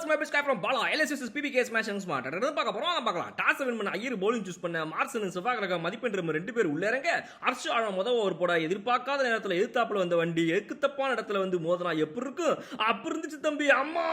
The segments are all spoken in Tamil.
my best guy from Bala. LS vs PBK smash and smart. பார்க்க போறோம் பார்க்கலாம். டாஸ் வின் பண்ண ஐயர் bowling சூஸ் பண்ண மார்சன் செவ்வாய்க்கிழமை மதிப்பெண் ரெண்டு பேர் உள்ள இறங்க அர்ஷ் ஆழம் முதல் ஓவர் போட எதிர்பார்க்காத நேரத்தில் எதிர்த்தாப்புல வந்த வண்டி எக்கு தப்பான இடத்துல வந்து மோதனா எப்படி இருக்கும் அப்படி இருந்துச்சு தம்பி அம்மா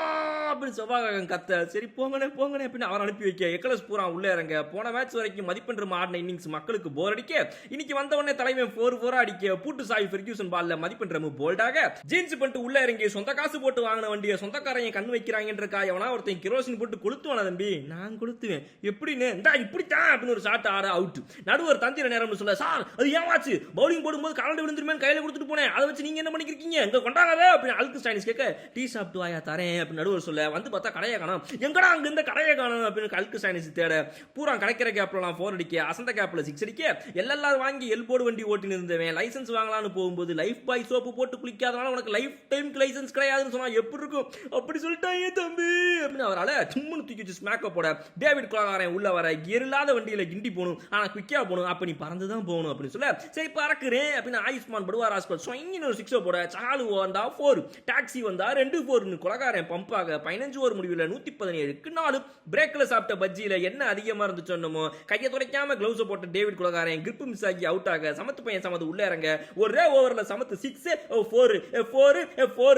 அப்படின்னு செவ்வாய்க்கிழமை கத்த சரி போங்கனே போங்கனே அப்படின்னு அவர் அனுப்பி வைக்க எக்கலஸ் பூரா உள்ள இறங்க போன மேட்ச் வரைக்கும் மதிப்பெண் ஆடின இன்னிங்ஸ் மக்களுக்கு போர் அடிக்க இன்னைக்கு வந்த உடனே தலைமை 4-4 அடிக்க பூட்டு சாய் ஃபெர்கியூசன் பால்ல மதிப்பெண் போல்டாக ஜீன்ஸ் பண்ணிட்டு உள்ள இறங்கி சொந்த காசு போட்டு வாங்கின வண்டியை சொந்தக்காரங்க கண்ணு வைக்கிறாங்கன்றக்கா எவனா ஒருத்தன் கிரோசின் போட்டு கொளுத்துவான தம்பி நான் கொளுத்துவேன் எப்படின்னு இந்தா இப்படித்தான் அப்படின்னு ஒரு ஷாட் ஆட அவுட் நடுவர் தந்திர நேரம்னு சொல்ல சார் அது ஏமாச்சு பவுலிங் போடும்போது கலந்து விழுந்துருமே கையில கொடுத்துட்டு போனேன் அதை வச்சு நீங்க என்ன பண்ணிக்கிறீங்க எங்க கொண்டாங்கவே அப்படின்னு அல்கு ஸ்டைனிஸ் கேட்க டீ சாப்பிட்டு வாயா தரேன் அப்படின்னு நடுவர் சொல்ல வந்து பார்த்தா கடையை காணும் எங்கடா அங்க இந்த கடையை காணும் அப்படின்னு அல்கு ஸ்டைனிஸ் தேட பூரா கிடைக்கிற கேப்லாம் 4 அடிக்க அசந்த கேப்ல 6 அடிக்க எல்லாம் வாங்கி எல்போர்டு வண்டி ஓட்டின்னு இருந்தவன் லைசன்ஸ் வாங்கலாம்னு போகும்போது லைஃப் பாய் சோப்பு போட்டு குளிக்காதனால உனக்கு லைஃப் டைம்க்கு லைசன்ஸ் கிடையாதுன்னு சொன்னா எப்படி இருக்கும் அப்படி சொல்லிட்டாங்க தம்பி அப்படின்னு அவரால் தும்முன்னு தூக்கி வச்சு ஸ்மாக்க போட டேவிட் குலகாரன் உள்ள வர இல்லாத வண்டியில கிண்டி போகணும் ஆனா குவிக்கா போகணும் அப்ப நீ பறந்து தான் போகணும் அப்படின்னு சொல்ல சரி பறக்குறேன் அப்படின்னு ஆயுஷ்மான் படுவார் ஆஸ்பல் சொங்கின்னு ஒரு 6 போட சாலு வந்தா 4 டாக்ஸி வந்தா 2-4 குலகாரன் பம்பாக 15 ஓவர் முடிவில் 117க்கு 4 பிரேக்ல சாப்பிட்ட பஜ்ஜியில என்ன அதிகமா இருந்து சொன்னமோ கையை துடைக்காம கிளவுஸ் போட்ட டேவிட் குலகாரன் கிரிப் மிஸ் ஆகி அவுட் ஆக சமத்து பையன் சமத்து உள்ள இறங்க ஒரே ஓவர்ல சமத்து 6-4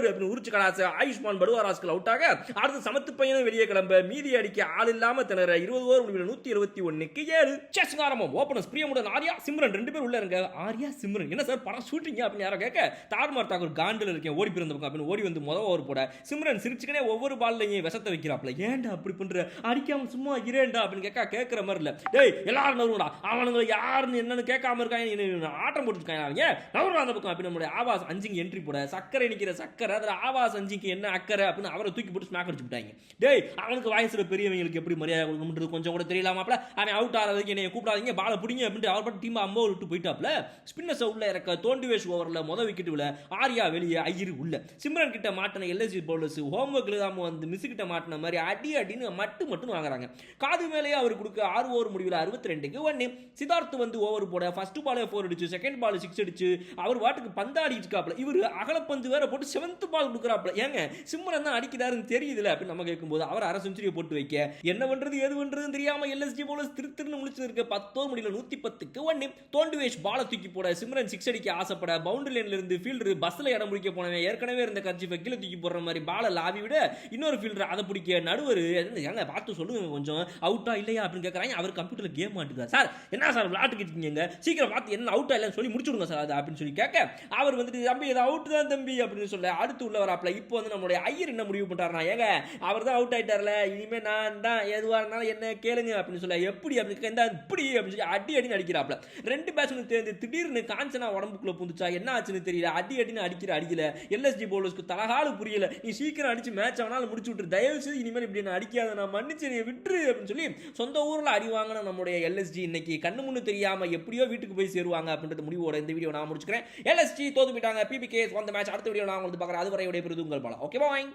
அப்படின்னு உரிச்சு கடாச ஆயுஷ்மான் படுவார் ஆஸ்கல் அவுட் ஆக அடுத்து சமத்து பையனும் வெளியே கிளம்ப மீதி அடிக்க ஆள் இல்லாம திணற 20 ஓவர் முடிவில் 171க்கு 7 சேசிங் ஆரம்பம் ஓபனர்ஸ் பிரியமுடன் ஆர்யா சிம்ரன் 2 பேர் உள்ள இருங்க ஆர்யா சிம்ரன் என்ன சார் படம் ஷூட்டிங் அப்படின்னு யாரோ கேட்க தார்மார் தாக்கூர் காண்டில் இருக்கேன் ஓடி பிறந்த பக்கம் அப்படின்னு ஓடி வந்து முதல் ஓவர் போட சிம்ரன் சிரிச்சுக்கனே ஒவ்வொரு பால்லையும் விஷத்தை வைக்கிறாப்ல ஏன்டா அப்படி பண்ற அடிக்காம சும்மா இரேண்டா அப்படின்னு கேட்கிற மாதிரி இல்ல டேய் எல்லாரும் நவருடா அவனுங்க யாருன்னு என்னன்னு கேட்காம இருக்காங்க ஆட்டம் போட்டுருக்காங்க அவங்க நவரு அந்த பக்கம் அப்படின்னு நம்மளுடைய ஆவாஸ் அஞ்சுக்கு என்ட்ரி போட சக்கரை நிக்கிற சக்கரை அதில் ஆவாஸ் அஞ்சுக்கு என்ன அக்கறை அப்படின்னு அவரை தூக்கி போட்டு ஸ்மாக் அடிச்சு விட்டாங்க டேய் அவனுக்கு வயசுல பெரியவங்களுக்கு எப்படி மரியாதை கொடுக்கணும்ன்றது கொஞ்சம் கூட தெரியலாமாப்ல அவன் அவுட் ஆகிறதுக்கு என்னை கூப்பிடாதீங்க பாலை பிடிங்க அப்படின்ட்டு அவர் பட்டு டீம் அம்மா விட்டு போயிட்டாப்ல ஸ்பின்னர்ஸ் உள்ள இறக்க தோண்டிவேஷ் ஓவரில் முதல் விக்கெட் விட ஆர்யா வெளியே ஐயர் உள்ள சிம்ரன் கிட்ட மாட்டின எல்எஸ்ஜி பவுலர்ஸ் ஹோம்ஒர்க் எழுதாம வந்து மிஸ் கிட்ட மாட்டின மாதிரி அடின்னு மட்டும் வாங்குறாங்க காது மேலேயே அவர் கொடுக்க 6 ஓவர் முடிவில் 62க்கு 1 சித்தார்த் வந்து ஓவர் போட ஃபர்ஸ்ட் பாலே 4 அடிச்சு செகண்ட் பால் 6 அடிச்சு அவர் வாட்டுக்கு பந்தாடி இருக்காப்ல இவர் அகலப்பந்து வேற போட்டு 7th பால் கொடுக்குறாப்ல ஏங்க சிம்ரன் தான் அடிக்கிறாருன்னு தெரியுதுல அப்படின்னு நம்ம கேட்கும்போது அவர் அரை செஞ்சுரியை போட்டு வைக்க என்ன பண்றது எது பண்றதுன்னு தெரியாம எல்எஸ்ஜி பவுலர்ஸ் திருன்னு முடிச்சு இருக்க 10 முடியல 110க்கு 1 தோண்டுவேஷ் பால தூக்கி போட சிம்ரன் 6 அடிக்க ஆசைப்பட பவுண்டரி லைன்ல இருந்து ஃபீல்டர் பஸ்ல இடம் பிடிக்க போனவன் ஏற்கனவே இருந்த கர்ச்சிஃபை கீழே தூக்கி போடுற மாதிரி பால லாவி விட இன்னொரு ஃபீல்டர் அதை பிடிக்க நடுவர் ஏங்க பார்த்து சொல்லுங்க கொஞ்சம் அவுட்டா இல்லையா அப்படின்னு கேட்கறாங்க அவர் கம்ப்யூட்டர்ல கேம் மாட்டுக்கார் சார் என்ன சார் விளையாட்டுக்கு இருக்கீங்க சீக்கிரம் பார்த்து என்ன அவுட்டா இல்லைன்னு சொல்லி முடிச்சுடுங்க சார் அது அப்படின்னு சொல்லி கேட்க அவர் வந்துட்டு தம்பி இது அவுட் தான் தம்பி அப்படின்னு சொல்ல அடுத்து உள்ள வராப்ல இப்போ வந்து நம்மளுடைய ஐயர் என்ன முடிவு பண்றாருனா ஏங்க அவர் தான் அவுட் ஆயிட்டார்ல இனிமே நான் தான் எதுவா இருந்தாலும் என்ன கேளுங்க அப்படின்னு சொல்ல எப்படி அப்படி இப்படி அப்படின்னு சொல்லி அடின்னு அடிக்கிறாப்ல 2 பேட்ஸ்மேன் தேர்ந்து திடீர்னு காஞ்சனா உடம்புக்குள்ள புந்துச்சா என்ன ஆச்சுன்னு தெரியல அடின்னு அடிக்கல எல்எஸ்ஜி பவுலர்ஸ்க்கு தலகாலு புரியல நீ சீக்கிரம் அடிச்சு மேட்ச் ஆனாலும் முடிச்சு விட்டு தயவு செய்து இனிமேல் இப்படி நான் அடிக்காத நான் மன்னிச்சு விட்டுரு அப்படின்னு சொல்லி சொந்த ஊர்ல அடி வாங்கின நம்முடைய எல்எஸ்ஜி இன்னைக்கு கண்ணு முன்னு தெரியாம எப்படியோ வீட்டுக்கு போய் சேருவாங்க அப்படின்றது முடிவோட இந்த வீடியோ நான் முடிச்சுக்கிறேன் எல்எஸ்ஜி தோத்து போயிட்டாங்க பிபிகே வந்த மேட்ச் அடுத்த வீடியோ நான் உங்களுக்கு பார்க்குறேன் அதுவரை விடைபெறுது உங்கள் பாலா ஓகே பாய்